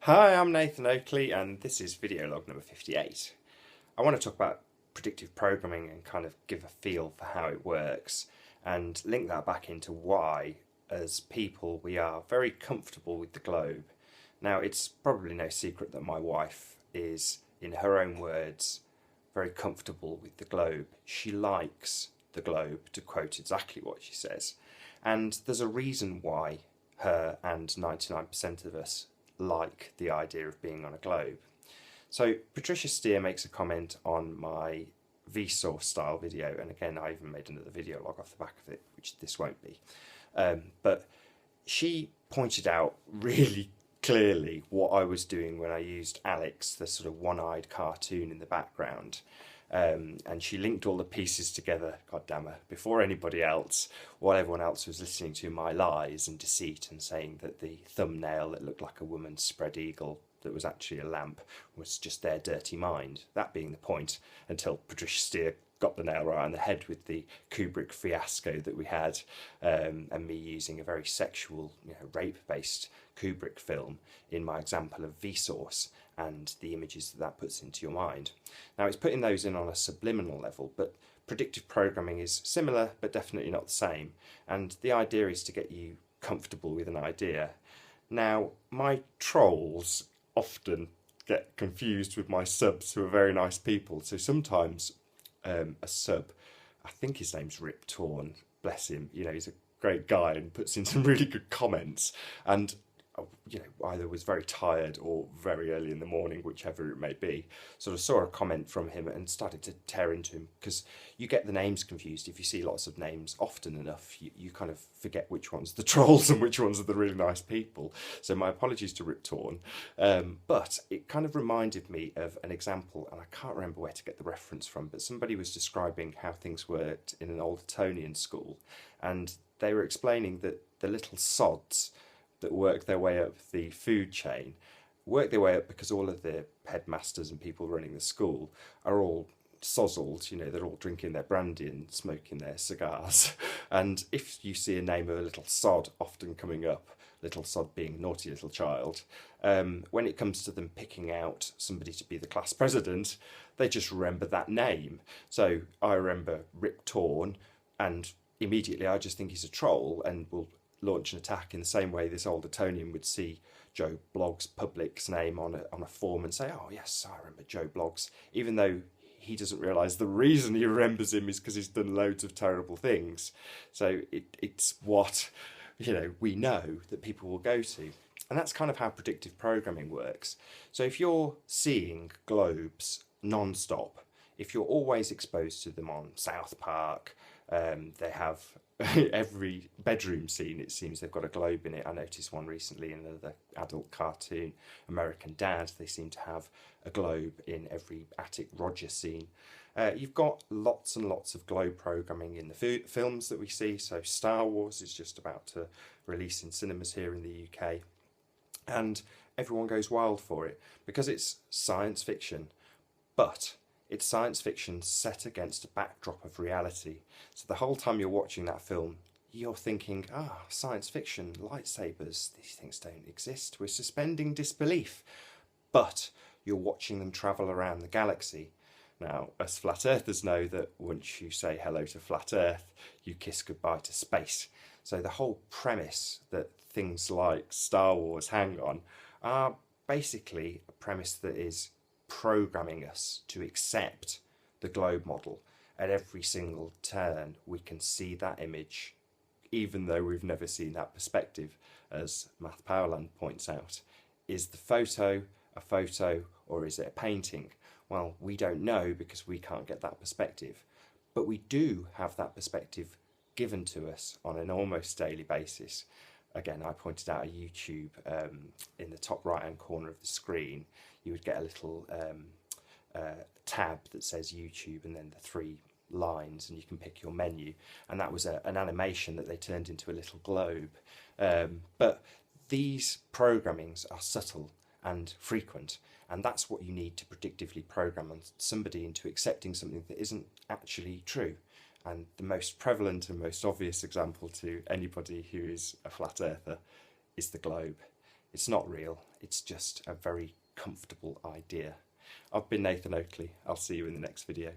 Hi, I'm Nathan Oakley and this is video log number 58. I want to talk about predictive programming and kind of give a feel for how it works and link that back into why, as people, we are very comfortable with the globe. Now, it's probably no secret that my wife is, in her own words, very comfortable with the globe. She likes the globe, to quote exactly what she says. And there's a reason why her and 99% of us like the idea of being on a globe. So Patricia Steer makes a comment on my Vsauce style video, and again I even made another video log off the back of it, which this won't be. But she pointed out really clearly what I was doing when I used Alex, the sort of one-eyed cartoon in the background. And she linked all the pieces together, god damn her, before anybody else, while everyone else was listening to my lies and deceit and saying that the thumbnail that looked like a woman's spread eagle that was actually a lamp was just their dirty mind, that being the point, until Patricia Steer got the nail right on the head with the Kubrick fiasco that we had, and me using a very sexual, rape-based Kubrick film in my example of Vsauce and the images that that puts into your mind. Now, it's putting those in on a subliminal level, but predictive programming is similar but definitely not the same, and the idea is to get you comfortable with an idea. Now, my trolls often get confused with my subs who are very nice people, so sometimes a sub, I think his name's Rip Torn, bless him, he's a great guy and puts in some really good comments, and either was very tired or very early in the morning, whichever it may be, sort of saw a comment from him and started to tear into him, because you get the names confused. If you see lots of names often enough, you kind of forget which ones are the trolls and which ones are the really nice people. So my apologies to Rip Torn, but it kind of reminded me of an example, and I can't remember where to get the reference from, but somebody was describing how things worked in an old Etonian school, and they were explaining that the little sods that work their way up the food chain work their way up because all of the headmasters and people running the school are all sozzled, they're all drinking their brandy and smoking their cigars. And if you see a name of a little sod often coming up, little sod being naughty little child, when it comes to them picking out somebody to be the class president, they just remember that name. So I remember Rip Torn, and immediately I just think he's a troll and will launch an attack in the same way this old Etonian would see Joe Bloggs Public's name on a form and say, oh yes, I remember Joe Bloggs, even though he doesn't realise the reason he remembers him is because he's done loads of terrible things. So it's what we know that people will go to. And that's kind of how predictive programming works. So if you're seeing globes non-stop, if you're always exposed to them on South Park, they have every bedroom scene, it seems they've got a globe in it. I noticed one recently in another adult cartoon, American Dad, they seem to have a globe in every Attic Roger scene. You've got lots and lots of globe programming in the films that we see. So Star Wars is just about to release in cinemas here in the UK, and everyone goes wild for it because it's science fiction, but it's science fiction set against a backdrop of reality. So the whole time you're watching that film, you're thinking, science fiction, lightsabers, these things don't exist. We're suspending disbelief. But you're watching them travel around the galaxy. Now, us flat earthers know that once you say hello to flat Earth, you kiss goodbye to space. So the whole premise that things like Star Wars hang on are basically a premise that is programming us to accept the globe model. At every single turn we can see that image, even though we've never seen that perspective. As Math Powerland points out, is the photo a photo or is it a painting? Well, we don't know because we can't get that perspective, but we do have that perspective given to us on an almost daily basis. Again, I pointed out a YouTube in the top right hand corner of the screen. You would get a little tab that says YouTube and then the three lines, and you can pick your menu. And that was an animation that they turned into a little globe. But these programmings are subtle and frequent, and that's what you need to predictively program somebody into accepting something that isn't actually true. And the most prevalent and most obvious example to anybody who is a flat earther is the globe. It's not real, it's just a very comfortable idea. I've been Nathan Oakley. I'll see you in the next video.